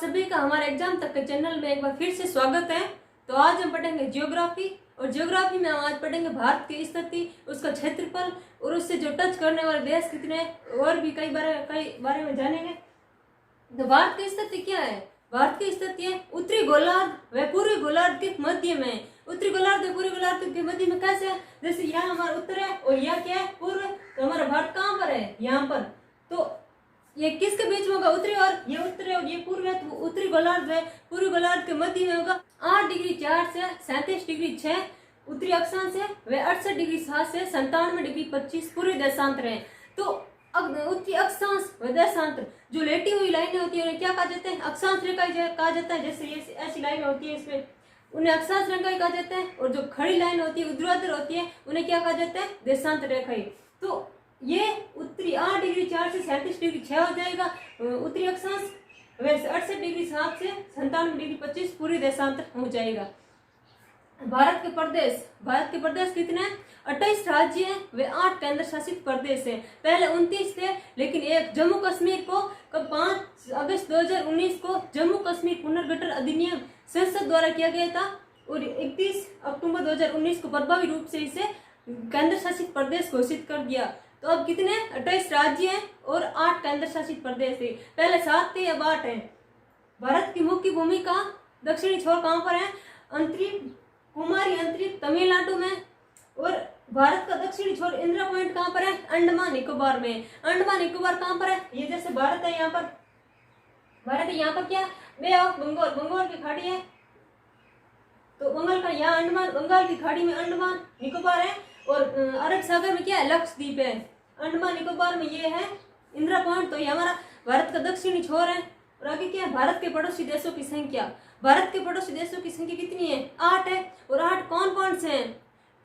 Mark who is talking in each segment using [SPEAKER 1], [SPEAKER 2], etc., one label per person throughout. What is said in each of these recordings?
[SPEAKER 1] सभी का हमारे एग्जाम तक के चैनल में एक बार फिर से स्वागत है। तो आज हम पढ़ेंगे ज्योग्राफी और ज्योग्राफी में हम आज पढ़ेंगे भारत की स्थिति, उसका क्षेत्रफल और उससे जो टच करने वाले देश कितने हैं और भी कई बारे में जानेंगे। तो भारत की स्थिति क्या है? भारत की स्थिति है उत्तरी गोलार्ध व पूर्वी गोलार्ध के मध्य में। उत्तरी गोलार्ध व पूर्वी गोलार्ध के मध्य में कैसे है? जैसे यहाँ हमारा उत्तर है और यहाँ क्या है? पूर्व। तो हमारा भारत कहाँ पर है? यहाँ पर। तो ये किसके बीच में होगा? उत्तरी और ये उत्तर है और ये पूर्व है, तो उत्तरी गोलार्ध है पूर्वी गोलार्ध के मध्य में होगा। 8 डिग्री 4 से 37 डिग्री 6 उत्तरी अक्षांश है व 68 डिग्री 7 से 97 डिग्री 25 पूर्वी देशांतर है। तो उत्तरी अक्षांश व देशांतर जो लेटी हुई लाइनें होती है उन्हें क्या कहा जाता है? अक्षांश रेखा कहा जाता है। जैसे ये ऐसी लाइनें होती है इसमें उन्हें अक्षांश रेखा कहा जाता है और जो खड़ी लाइन होती है ऊर्ध्वाधर होती है उन्हें क्या कहा जाता है? देशांतर रेखा। तो ये उत्तरी 8 डिग्री 4 से 37 डिग्री 6 हो जाएगा उत्तरी अक्षांश, वैसे 68 डिग्री 7 से 97 डिग्री 25 पूरी देशांतर हो जाएगा। भारत के प्रदेश कितने हैं? 28 राज्य हैं वे 8 केंद्र शासित प्रदेश हैं। पहले 29 थे लेकिन एक जम्मू कश्मीर को 5 अगस्त 2019 को जम्मू कश्मीर पुनर्गठन अधिनियम संसद द्वारा किया गया था और 31 अक्टूबर 2019 को प्रभावी रूप से इसे केंद्र शासित प्रदेश घोषित कर दिया। तो अब कितने? 28 राज्य हैं और 8 केंद्र शासित प्रदेश थे। पहले 7 थे अब 8 हैं। भारत की मुख्य भूमिका दक्षिणी छोर कहाँ पर है? कुमारी अंतरिक्ष तमिलनाडु में। और भारत का दक्षिणी छोर इंदिरा पॉइंट कहाँ पर है? अंडमान निकोबार में। अंडमान निकोबार कहाँ पर है? ये जैसे भारत है यहाँ पर, भारत है यहाँ पर क्या? बे ऑफ बंगाल की खाड़ी है। तो बंगाल का यहाँ अंडमान, बंगाल की खाड़ी में अंडमान निकोबार है और अरब सागर में क्या है? लक्षद्वीप है। अंडमान निकोबार में ये है इंदिरा पॉइंट। तो ये हमारा भारत का दक्षिणी छोर है। और आगे क्या है? भारत के पड़ोसी देशों की संख्या। भारत के पड़ोसी देशों की संख्या कितनी है? 8 है। और 8 कौन कौन से हैं?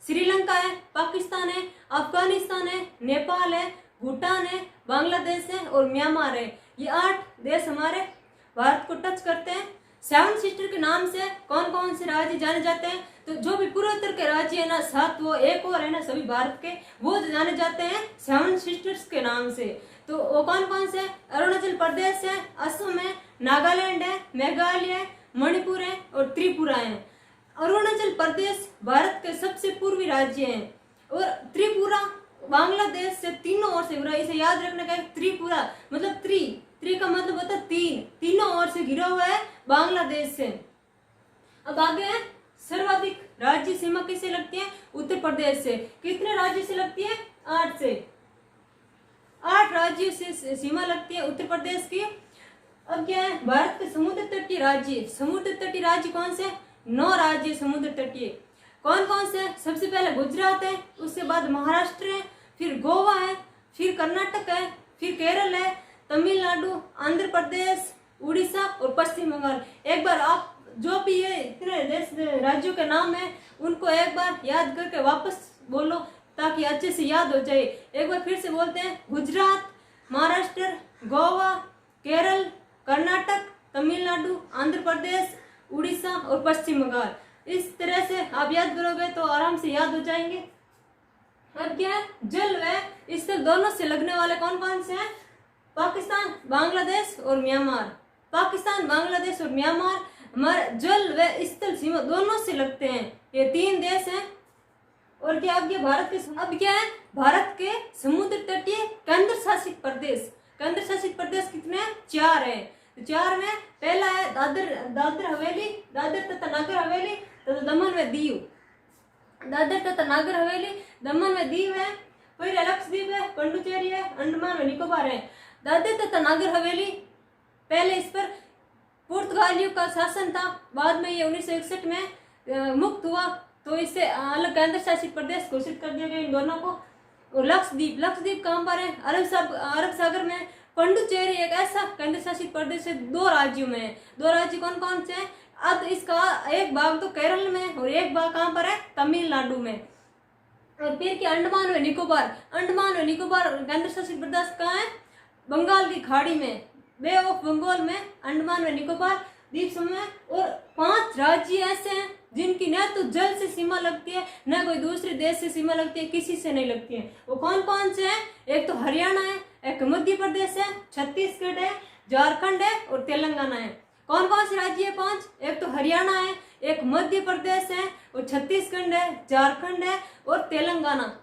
[SPEAKER 1] श्रीलंका है, पाकिस्तान है, अफगानिस्तान है, नेपाल है, भूटान है, बांग्लादेश है और म्यांमार है। ये 8 देश हमारे भारत को टच करते हैं। 7 सिस्टर के नाम से कौन कौन से राज्य जाने जाते हैं? तो जो भी पूर्वोत्तर के राज्य है ना 7, वो एक और है ना सभी भारत के, वो जाने जाते हैं 7 सिस्टर्स के नाम से। तो वो कौन कौन से? अरुणाचल प्रदेश है, असम है, नागालैंड है, मेघालय है, मणिपुर है और त्रिपुरा है। अरुणाचल प्रदेश भारत के सबसे पूर्वी राज्य है और त्रिपुरा बांग्लादेश से तीनों ओर से घिरा। इसे याद रखना का त्रिपुरा मतलब त्रि का मतलब होता है 3, तीनों ओर से घिरा हुआ है बांग्लादेश से। अब आगे है सर्वाधिक राज्य सीमा किससे लगती है? उत्तर प्रदेश से। कितने राज्य से लगती है? 8 से। 8 राज्यों से सीमा लगती है उत्तर प्रदेश की। अब क्या है? भारत के समुद्र तटीय राज्य। समुद्र तटीय राज्य कौन से? 9 राज्य समुद्र तटीय। कौन कौन से? सबसे पहले गुजरात है, उसके बाद महाराष्ट्र है, फिर गोवा है, फिर कर्नाटक है, फिर केरल है, तमिलनाडु, आंध्र प्रदेश, उड़ीसा और पश्चिम बंगाल। एक बार आप जो भी ये इतने देश राज्यों के नाम है उनको एक बार याद करके वापस बोलो ताकि अच्छे से याद हो जाए। एक बार फिर से बोलते हैं, गुजरात, महाराष्ट्र, गोवा, केरल, कर्नाटक, तमिलनाडु, आंध्र प्रदेश, उड़ीसा और पश्चिम बंगाल। इस तरह से आप याद करोगे तो आराम से याद हो जाएंगे। अब क्या है? जल व स्थल दोनों से लगने वाले कौन कौन से हैं? पाकिस्तान, बांग्लादेश और म्यांमार। पाकिस्तान, बांग्लादेश और म्यांमार हमारे जल व स्थल सीमा दोनों से लगते हैं। ये 3 देश हैं। और क्या? अब क्या है? भारत के समुद्र तटीय केंद्र शासित प्रदेश। केंद्र शासित प्रदेश कितने हैं? 4 है। 4 में पहला है दादर हवेली, दादर तथा नागर हवेली तथा दमन व दीव। दादर तथा नागर हवेली, दमन व दीव है। फिर लक्षद्वीप है, पुडुचेरी है, अंडमान व निकोबार है। दादर तथा नागर हवेली पहले इस पर पुर्तगालियों का शासन था, बाद में ये 1961 में मुक्त हुआ तो इससे अलग केंद्र शासित प्रदेश घोषित कर दिया गया इन दोनों को। और लक्षद्वीप कहाँ पर है? अरब सागर में। पुडुचेरी एक ऐसा केंद्र शासित प्रदेश है 2 राज्यों में है। 2 राज्य कौन कौन से हैं? अब इसका एक भाग तो केरल में और एक भाग कहाँ पर है? तमिलनाडु में। और फिर क्या? अंडमान व निकोबार। अंडमान व निकोबार केंद्र शासित प्रदेश कहाँ है? बंगाल की खाड़ी में, बे ऑफ बंगाल में अंडमान व निकोबार द्वीप समूह। और 5 राज्य ऐसे हैं जिनकी न तो जल से सीमा लगती है न कोई दूसरे देश से सीमा लगती है, किसी से नहीं लगती है। वो कौन कौन से हैं? एक तो हरियाणा है, एक मध्य प्रदेश है, छत्तीसगढ़ है, झारखंड है और तेलंगाना है। हरियाणा है, एक मध्य प्रदेश है और छत्तीसगढ़ है, झारखंड है और तेलंगाना।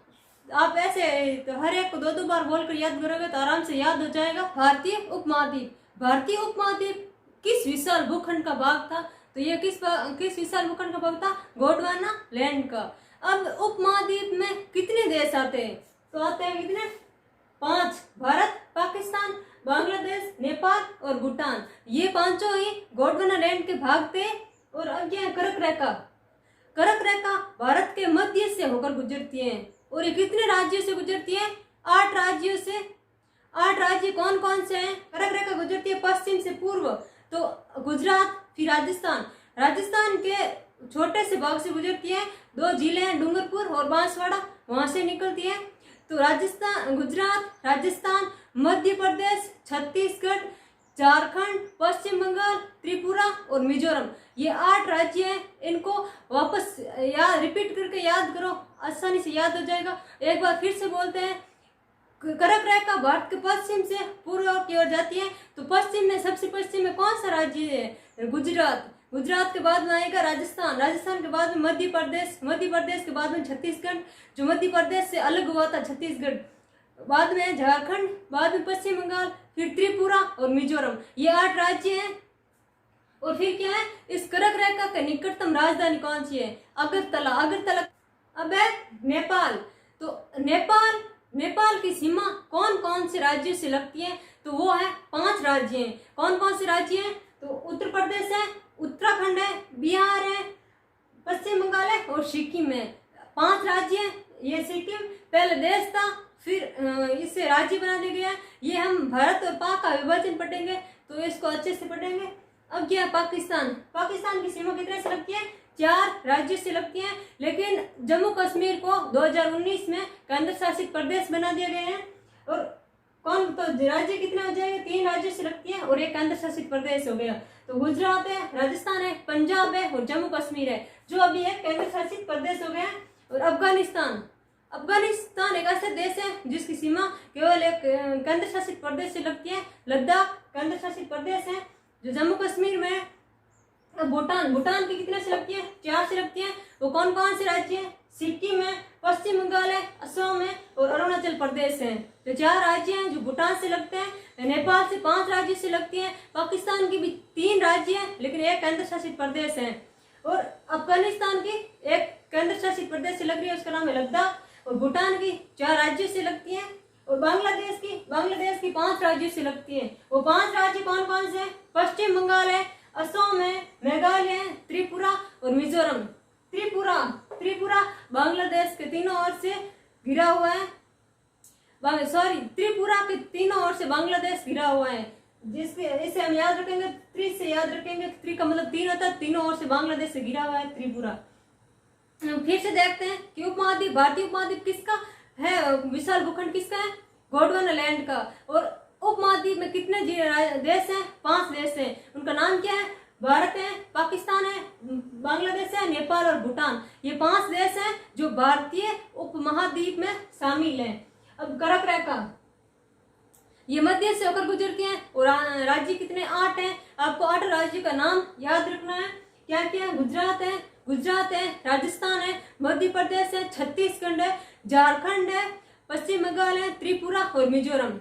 [SPEAKER 1] आप ऐसे तो हर एक को दो दो बार बोलकर याद करोगे तो आराम से याद हो जाएगा। भारतीय उपमहाद्वीप, भारतीय उपमहाद्वीप किस विशाल भूखंड का भाग था? तो ये किस विशाल भूखंड का भाग था? गोंडवाना लैंड का। अब उपमहाद्वीप में कितने देश आते हैं? तो आते हैं कितने? 5। भारत, पाकिस्तान, बांग्लादेश, नेपाल और भूटान। ये पांचों ही गोंडवाना लैंड के भाग थे। और अब ये कर्क रेखा, कर्क रेखा भारत के मध्य से होकर गुजरती है। और ये कितने राज्यों से गुजरती है? 8 राज्यों से। 8 राज्य कौन कौन से हैं? कर्क रेखा गुजरती है पश्चिम से पूर्व, तो गुजरात, फिर राजस्थान, राजस्थान के छोटे से भाग से गुजरती है। 2 जिले हैं, डूंगरपुर और बांसवाड़ा, वहां से निकलती है। तो राजस्थान, गुजरात, राजस्थान, मध्य प्रदेश, छत्तीसगढ़, झारखंड, पश्चिम बंगाल, त्रिपुरा और मिजोरम, ये 8 राज्य हैं। इनको वापस रिपीट करके याद करो, आसानी से याद हो जाएगा। एक बार फिर से बोलते हैं, कर्क रेखा भारत के पश्चिम से पूर्व की ओर जाती है। तो पश्चिम में, सबसे पश्चिम में कौन सा राज्य है? गुजरात, गुजरात के बाद में आएगा राजस्थान, राजस्थान के बाद में मध्य प्रदेश, मध्य प्रदेश के बाद में छत्तीसगढ़, जो मध्य प्रदेश से अलग हुआ था छत्तीसगढ़, बाद में झारखंड, बाद में पश्चिम बंगाल, फिर त्रिपुरा और मिजोरम, ये 8 राज्य हैं। और फिर क्या है? इस कर्क रेखा के निकटतम राजधानी कौन सी है? अगरतला, अगरतला। अब है नेपाल, तो नेपाल, नेपाल की सीमा कौन कौन से राज्यों से लगती है? तो वो है 5 राज्य हैं। कौन कौन से राज्य हैं? तो उत्तर प्रदेश है, उत्तराखंड है, बिहार है, पश्चिम बंगाल है और सिक्किम है। 5 राज्य हैं। ये सिक्किम पहले देश था, फिर इससे राज्य बना दिया गया। ये हम भारत और पाक का विभाजन पढ़ेंगे तो इसको अच्छे से पढ़ेंगे। अब क्या है? पाकिस्तान, पाकिस्तान की सीमा कितने से लगती है? 4 राज्यों से लगती है। लेकिन जम्मू कश्मीर को 2019 में केंद्र शासित प्रदेश बना दिया गया है। और कौन, तो राज्य कितने हो जाएंगे? 3 राज्यों से लगती है और एक केंद्र शासित प्रदेश हो गया। तो गुजरात है, राजस्थान है, पंजाब है और जम्मू कश्मीर है, जो अभी एक केंद्र शासित प्रदेश हो गया। और अफगानिस्तान, अफगानिस्तान एक ऐसा देश है जिसकी सीमा केवल एक केंद्र शासित प्रदेश से लगती है। लद्दाख केंद्र शासित प्रदेश है जो जम्मू कश्मीर में है। भूटान, भूटान की कितने से लगती है? 4 से लगती है। वो कौन कौन से राज्य हैं? सिक्किम है, पश्चिम बंगाल है, असम है और अरुणाचल प्रदेश है। तो 4 राज्य हैं जो भूटान से लगते हैं। नेपाल से 5 राज्य से लगती है। पाकिस्तान की भी 3 राज्य हैं लेकिन एक केंद्र शासित प्रदेश है। और अफगानिस्तान की एक केंद्र शासित प्रदेश से लग रही है, उसका नाम है लद्दाख। और भूटान की 4 राज्यों से लगती है। और बांग्लादेश की 5 राज्यों से लगती है। वो 5 राज्य कौन कौन से हैं? पश्चिम बंगाल है, असम है, मेघालय है, त्रिपुरा और मिजोरम। त्रिपुरा बांग्लादेश के तीनों ओर से घिरा हुआ है। त्रिपुरा के तीनों ओर से बांग्लादेश घिरा हुआ है। इसे हम याद रखेंगे, से याद रखेंगे। त्रि का मतलब 3 होता है, तीनों ओर से बांग्लादेश से घिरा हुआ है त्रिपुरा। फिर से देखते हैं कि उपमहाद्वीप, भारतीय उपमहाद्वीप किसका है? विशाल भूखंड किसका है? गोंडवाना लैंड का। और उपमहाद्वीप में कितने देश हैं? 5 देश हैं। उनका नाम क्या है? भारत है, पाकिस्तान है, बांग्लादेश है, नेपाल और भूटान। ये 5 देश हैं जो भारतीय उपमहाद्वीप में शामिल हैं। अब कर्क रेखा, ये मध्य से होकर गुजरती है। और राज्य कितने? 8 हैं। आपको 8 राज्यों का नाम याद रखना है। क्या क्या? गुजरात है, राजस्थान है, मध्य प्रदेश है, छत्तीसगढ़ है, झारखंड है, पश्चिम बंगाल है, त्रिपुरा और मिजोरम।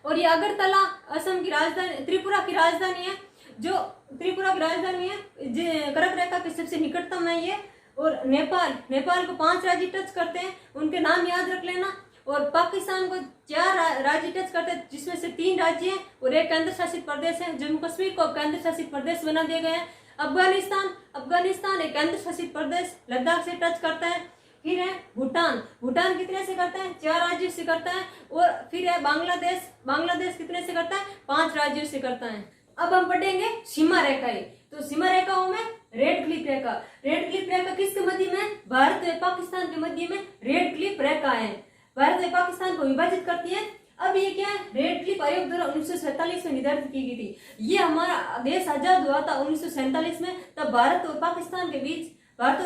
[SPEAKER 1] और ये अगरतला असम की राजधानी, त्रिपुरा की राजधानी है, जो त्रिपुरा की राजधानी है। कर्क रेखा के सबसे निकटतम है ये। और नेपाल को 5 राज्य टच करते हैं, उनके नाम याद रख लेना। और पाकिस्तान को 4 राज्य टच करते हैं जिसमें से 3 राज्य हैं और एक केंद्र शासित प्रदेश है। जम्मू कश्मीर को केंद्र शासित प्रदेश बना दिया गया है। अफगानिस्तान एक केंद्र शासित प्रदेश लद्दाख से टच करता है। फिर है भूटान कितने से करता है? 4 राज्यों से करता है। और फिर है बांग्लादेश कितने से करता है? 5 राज्यों से करता है। अब हम पढ़ेंगे सीमा रेखाएं। तो सीमा रेखाओं में रेड क्लिफ रेखा किसके मध्य में? भारत और पाकिस्तान के मध्य में रेड क्लिफ रेखा है। भारत और पाकिस्तान को विभाजित करती है। अब ये क्या है? रेड क्लिफ आयोग द्वारा 1947 में निर्धारित की गई थी। ये हमारा देश आजाद हुआ था 1947 में। तब भारत और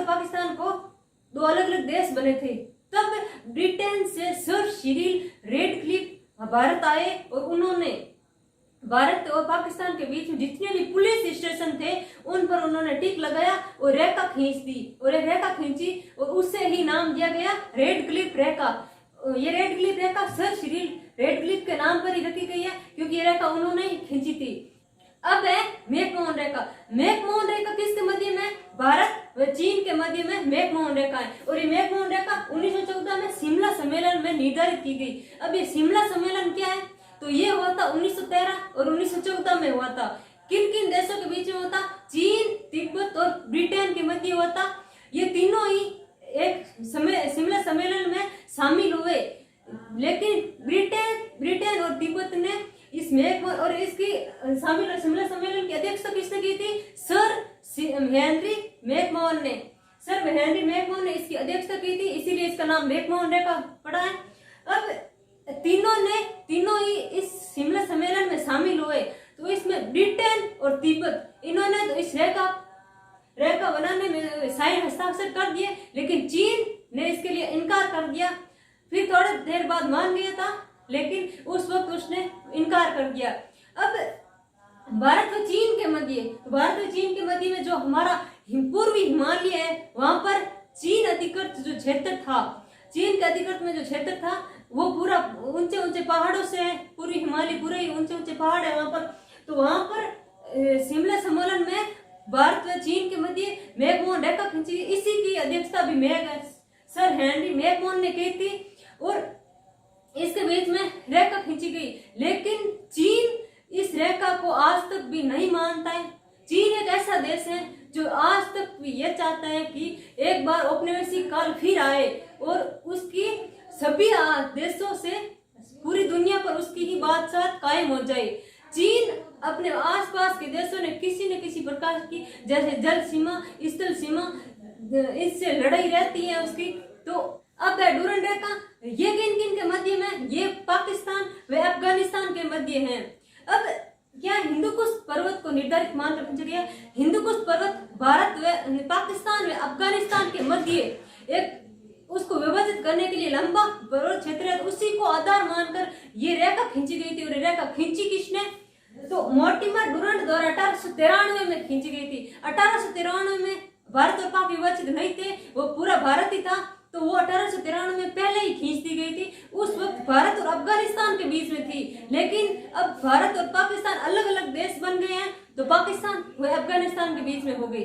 [SPEAKER 1] पाकिस्तान को 2 अलग अलग देश बने थे। तब ब्रिटेन से सर सिरिल रेडक्लिफ भारत आए और उन्होंने भारत और पाकिस्तान के बीच में जितने भी पुलिस स्टेशन थे उन पर उन्होंने टिक लगाया और रेखा खींच दी, और एक रेखा खींची और उससे ही नाम दिया गया रेड क्लिफ रेखा। ये रेड क्लिफ रेखा सर सिरिल रेड क्लिफ के नाम पर ही रखी गई है, क्योंकि ये रेखा उन्होंने ही खींची थी। अब है मैकमोहन रेखा। मैकमोहन रेखा किसके मध्य में? भारत व चीन के मध्य में मैकमोहन रेखा है, और ये मैकमोहन रेखा 1914 में शिमला सम्मेलन में निर्धारित की गई। अब ये शिमला सम्मेलन क्या है? तो ये हुआ था 1913 और 1914 में हुआ था। किन किन देशों के बीच में हुआ था? चीन, तिब्बत और ब्रिटेन के मध्य हुआ था। ये तीनों ही एक शिमला सम्मेलन में शामिल हुए, लेकिन ब्रिटेन और तिब्बत ने इस मैकमोहन और इसकी शामिल शिमला सम्मेलन की अध्यक्षता किसने की थी? सर हेनरी मैकमोहन ने। सर हेनरी मैकमोहन ने इसकी अध्यक्षता की थी, इसीलिए इसका नाम मैकमोहन रेखा पड़ा है। अब तीनों ही इस शिमला सम्मेलन में शामिल हुए, तो इसमें ब्रिटेन और तिब्बत इन्होंने तो इस रेखा बनाने में साइन हस्ताक्षर कर दिए, लेकिन चीन ने इसके लिए इनकार कर दिया। फिर थोड़ी देर बाद मान गया था, लेकिन उस वक्त उसने इनकार कर दिया। अब भारत व चीन के मध्य में जो हमारा पूर्वी हिमालय है, वहां पर चीन अधिकृत जो क्षेत्र था, चीन के अधिकृत में जो क्षेत्र था वो पूरा ऊंचे ऊंचे पहाड़ों से है। पूर्वी हिमालय पूरे ही ऊंचे ऊंचे पहाड़ है वहां पर। तो वहां पर शिमला सम्मेलन में भारत व चीन के मध्य मैकमोहन रेखा खींची, इसी की अध्यक्षता भी सर हेनरी मैकमोहन ने की थी, और इसके बीच में रेखा खींची गई। लेकिन चीन इस रेखा को आज तक भी नहीं मानता है। चीन एक ऐसा देश है जो आज तक भी ये चाहता है कि एक बार औपनिवेशिक काल फिर आए और उसकी सभी देशों से पूरी दुनिया पर उसकी ही बादशाह कायम हो जाए। चीन अपने आसपास के देशों ने किसी न किसी प्रकार की, जैसे जल सीमा, स्थल सीमा, इससे लड़ाई रहती है उसकी। तो अब है डूरंड रेखा। ये किन किन के मध्य में? ये पाकिस्तान व अफगानिस्तान के मध्य है। अब क्या हिंदुकुश पर्वत को निर्धारित मान रखा गया? हिंदुकुश पर्वत भारत व पाकिस्तान व अफगानिस्तान के मध्य एक उसको विभाजित करने के लिए लंबा पर्वत क्षेत्र है, उसी को आधार मानकर ये रेखा खींची गई थी। और रेखा खींची किसने? तो मोर्टिमर डूरंड द्वारा 1893 में खींची गई थी। 1893 में भारत और पाक विभाजित नहीं थे, वो पूरा भारत ही था, तो वो 1893 में पहले ही खींच दी गई थी। उस वक्त भारत और अफगानिस्तान के बीच में थी, लेकिन अब भारत और पाकिस्तान अलग अलग देश बन गए हैं, तो पाकिस्तान व अफगानिस्तान के बीच में हो गई।